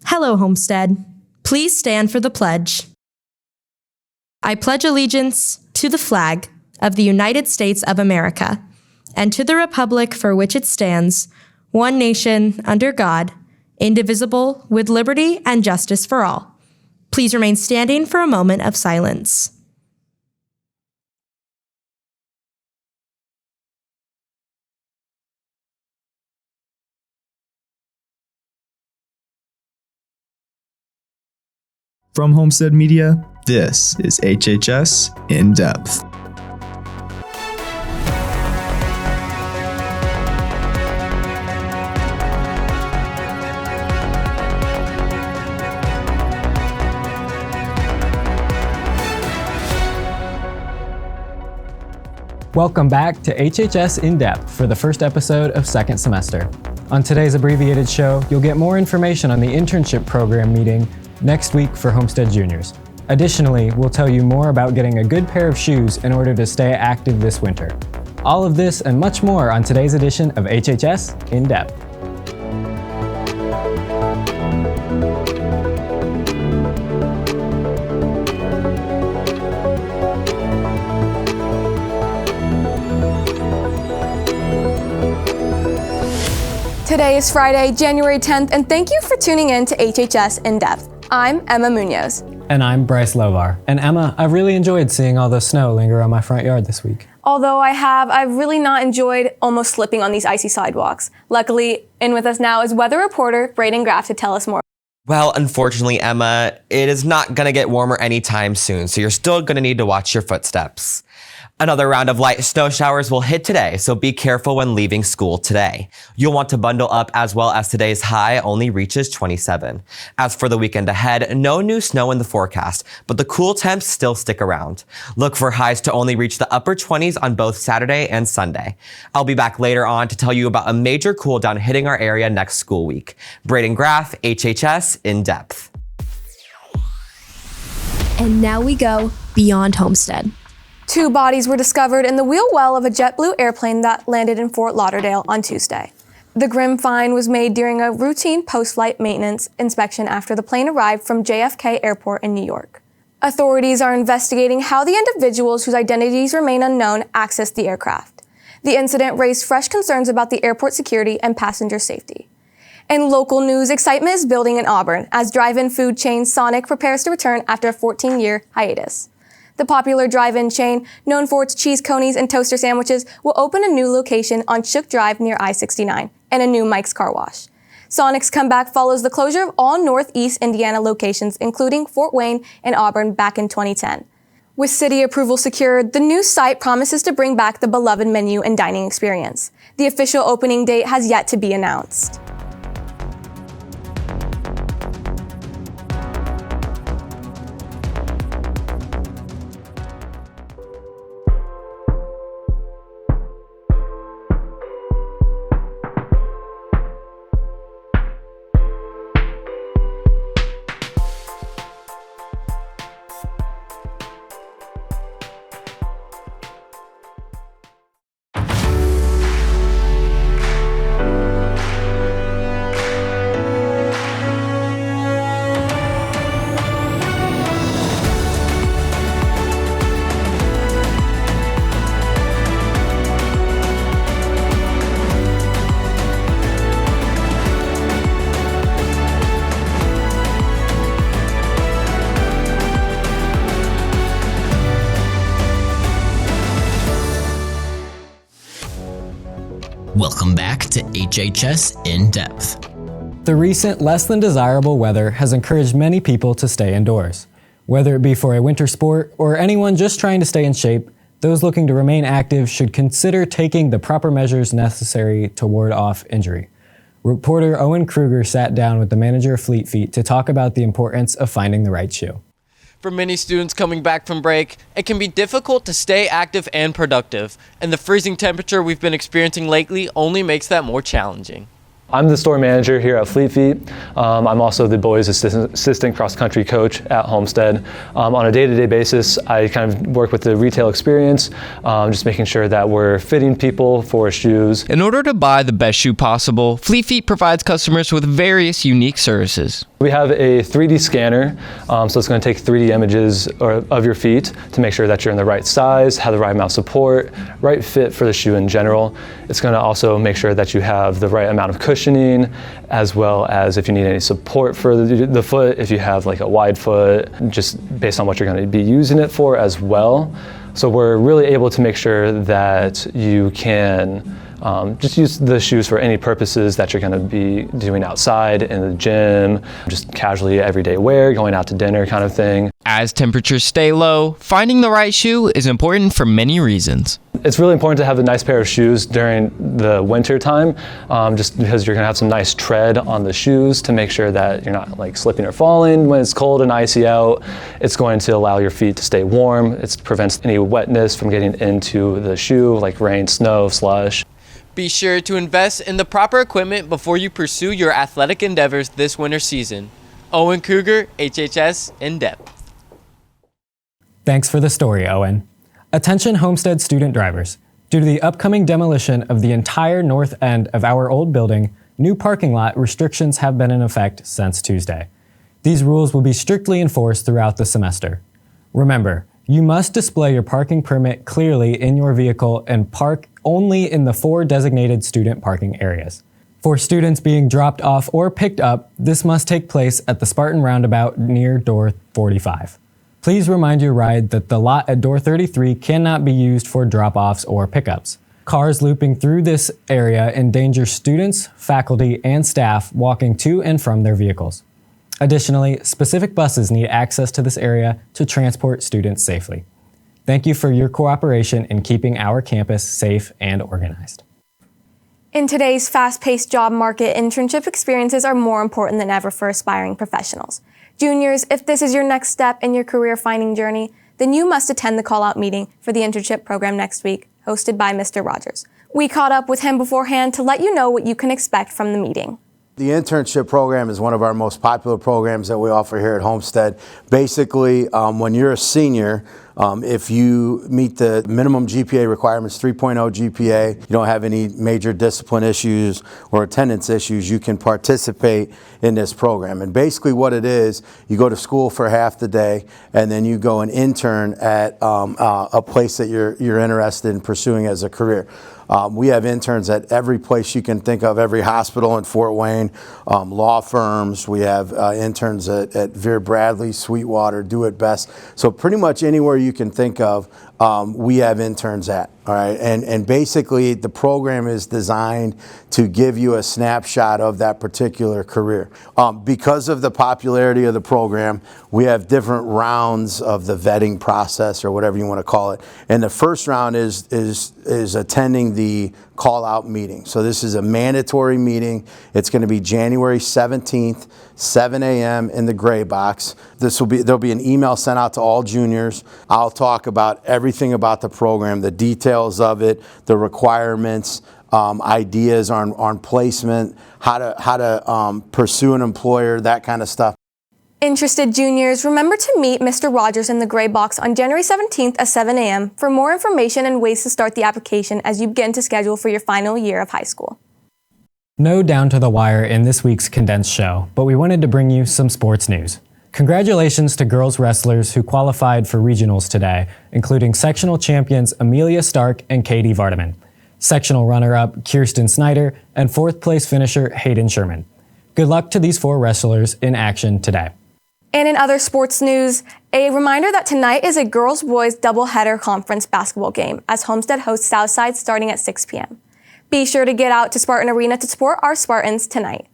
Hello, Homestead. Please stand for the pledge. I pledge allegiance to the flag of the United States of America and to the republic for which it stands, one nation, under God, indivisible, with liberty and justice for all. Please remain standing for a moment of silence. From Homestead Media, this is HHS In-Depth. Welcome back to HHS In-Depth for the first episode of second semester. On today's abbreviated show, you'll get more information on the internship program meeting next week for Homestead juniors. Additionally, we'll tell you more about getting a good pair of shoes in order to stay active this winter. All of this and much more on today's edition of HHS In-Depth. Today is Friday, January 10th, and thank you for tuning in to HHS In-Depth. I'm Emma Munoz. And I'm Bryce Lovar. And Emma, I've really enjoyed seeing all the snow linger on my front yard this week. Although I've really not enjoyed almost slipping on these icy sidewalks. Luckily, in with us now is weather reporter Braden Graff to tell us more. Well, unfortunately, Emma, it is not going to get warmer anytime soon, so you're still going to need to watch your footsteps. Another round of light snow showers will hit today, so be careful when leaving school today. You'll want to bundle up as well as today's high only reaches 27. As for the weekend ahead, no new snow in the forecast, but the cool temps still stick around. Look for highs to only reach the upper 20s on both Saturday and Sunday. I'll be back later on to tell you about a major cool down hitting our area next school week. Braden Graff, HHS In-Depth. And now we go beyond Homestead. 2 bodies were discovered in the wheel well of a JetBlue airplane that landed in Fort Lauderdale on Tuesday. The grim find was made during a routine post-flight maintenance inspection after the plane arrived from JFK Airport in New York. Authorities are investigating how the individuals whose identities remain unknown accessed the aircraft. The incident raised fresh concerns about the airport security and passenger safety. In local news, excitement is building in Auburn as drive-in food chain Sonic prepares to return after a 14-year hiatus. The popular drive-in chain, known for its cheese conies and toaster sandwiches, will open a new location on Shook Drive near I-69 and a new Mike's Car Wash. Sonic's comeback follows the closure of all Northeast Indiana locations, including Fort Wayne and Auburn, back in 2010. With city approval secured, the new site promises to bring back the beloved menu and dining experience. The official opening date has yet to be announced. Welcome back to HHS In-Depth. The recent less than desirable weather has encouraged many people to stay indoors. Whether it be for a winter sport or anyone just trying to stay in shape, those looking to remain active should consider taking the proper measures necessary to ward off injury. Reporter Owen Kruger sat down with the manager of Fleet Feet to talk about the importance of finding the right shoe. For many students coming back from break, it can be difficult to stay active and productive, and the freezing temperature we've been experiencing lately only makes that more challenging. I'm the store manager here at Fleet Feet. I'm also the boys assistant cross-country coach at Homestead. On a day-to-day basis, I kind of work with the retail experience, just making sure that we're fitting people for shoes. In order to buy the best shoe possible, Fleet Feet provides customers with various unique services. We have a 3D scanner, so it's going to take 3D images of your feet to make sure that you're in the right size, have the right amount of support, right fit for the shoe in general. It's going to also make sure that you have the right amount of cushioning, as well as if you need any support for the foot, if you have like a wide foot, just based on what you're going to be using it for as well. So we're really able to make sure that you can just use the shoes for any purposes that you're going to be doing outside, in the gym, just casually everyday wear, going out to dinner kind of thing. As temperatures stay low, finding the right shoe is important for many reasons. It's really important to have a nice pair of shoes during the winter time, just because you're going to have some nice tread on the shoes to make sure that you're not like slipping or falling when it's cold and icy out. It's going to allow your feet to stay warm. It prevents any wetness from getting into the shoe, like rain, snow, slush. Be sure to invest in the proper equipment before you pursue your athletic endeavors this winter season. Owen Cougar, HHS In-Depth. Thanks for the story, Owen. Attention Homestead student drivers. Due to the upcoming demolition of the entire north end of our old building, new parking lot restrictions have been in effect since Tuesday. These rules will be strictly enforced throughout the semester. Remember, you must display your parking permit clearly in your vehicle and park only in the 4 designated student parking areas. For students being dropped off or picked up, this must take place at the Spartan Roundabout near door 45. Please remind your ride that the lot at door 33 cannot be used for drop-offs or pickups. Cars looping through this area endanger students, faculty, and staff walking to and from their vehicles. Additionally, specific buses need access to this area to transport students safely. Thank you for your cooperation in keeping our campus safe and organized. In today's fast-paced job market, internship experiences are more important than ever for aspiring professionals. Juniors, if this is your next step in your career-finding journey, then you must attend the call-out meeting for the internship program next week, hosted by Mr. Rogers. We caught up with him beforehand to let you know what you can expect from the meeting. The internship program is one of our most popular programs that we offer here at Homestead. Basically, when you're a senior, if you meet the minimum GPA requirements, 3.0 GPA, you don't have any major discipline issues or attendance issues, you can participate in this program. And basically what it is, you go to school for half the day and then you go and intern at a place that you're interested in pursuing as a career. We have interns at every place you can think of, every hospital in Fort Wayne, law firms. We have interns at Vera Bradley, Sweetwater, Do It Best. So pretty much anywhere you can think of, we have interns at. All right, and basically the program is designed to give you a snapshot of that particular career. Because of the popularity of the program, we have different rounds of the vetting process, or whatever you want to call it. And the first round is attending the call-out meeting. So this is a mandatory meeting. It's going to be January 17th, 7 a.m. in the gray box. There'll be an email sent out to all juniors. I'll talk about everything about the program, the details of it, the requirements, ideas on placement, how to pursue an employer, that kind of stuff. Interested juniors, remember to meet Mr. Rogers in the gray box on January 17th at 7 a.m. for more information and ways to start the application as you begin to schedule for your final year of high school. No down to the wire in this week's condensed show, but we wanted to bring you some sports news. Congratulations to girls wrestlers who qualified for regionals today, including sectional champions Amelia Stark and Katie Vardaman, sectional runner-up Kirsten Snyder, and fourth place finisher Hayden Sherman. Good luck to these 4 wrestlers in action today. And in other sports news, a reminder that tonight is a girls-boys doubleheader conference basketball game as Homestead hosts Southside starting at 6 p.m. Be sure to get out to Spartan Arena to support our Spartans tonight.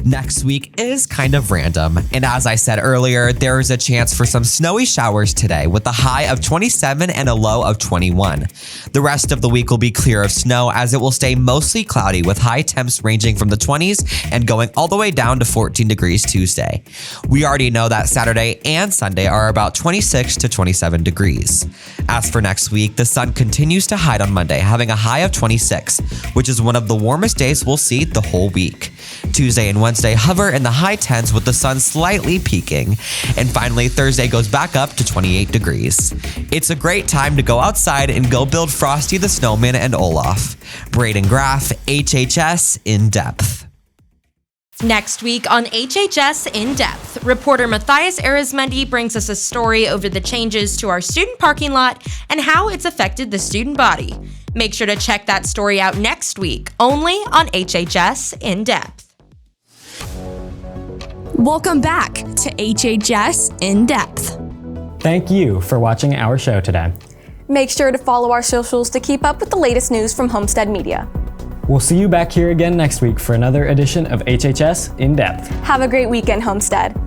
Next week is kind of random, and as I said earlier, there is a chance for some snowy showers today with a high of 27 and a low of 21. The rest of the week will be clear of snow as it will stay mostly cloudy with high temps ranging from the 20s and going all the way down to 14 degrees Tuesday. We already know that Saturday and Sunday are about 26 to 27 degrees. As for next week, the sun continues to hide on Monday, having a high of 26, which is one of the warmest days we'll see the whole week. Tuesday and Wednesday hover in the high 10s with the sun slightly peaking. And finally, Thursday goes back up to 28 degrees. It's a great time to go outside and go build Frosty the Snowman and Olaf. Braden Graff, HHS In-Depth. Next week on HHS In-Depth, reporter Matthias Arizmendi brings us a story over the changes to our student parking lot and how it's affected the student body. Make sure to check that story out next week, only on HHS In-Depth. Welcome back to HHS In-Depth. Thank you for watching our show today. Make sure to follow our socials to keep up with the latest news from Homestead Media. We'll see you back here again next week for another edition of HHS In-Depth. Have a great weekend, Homestead.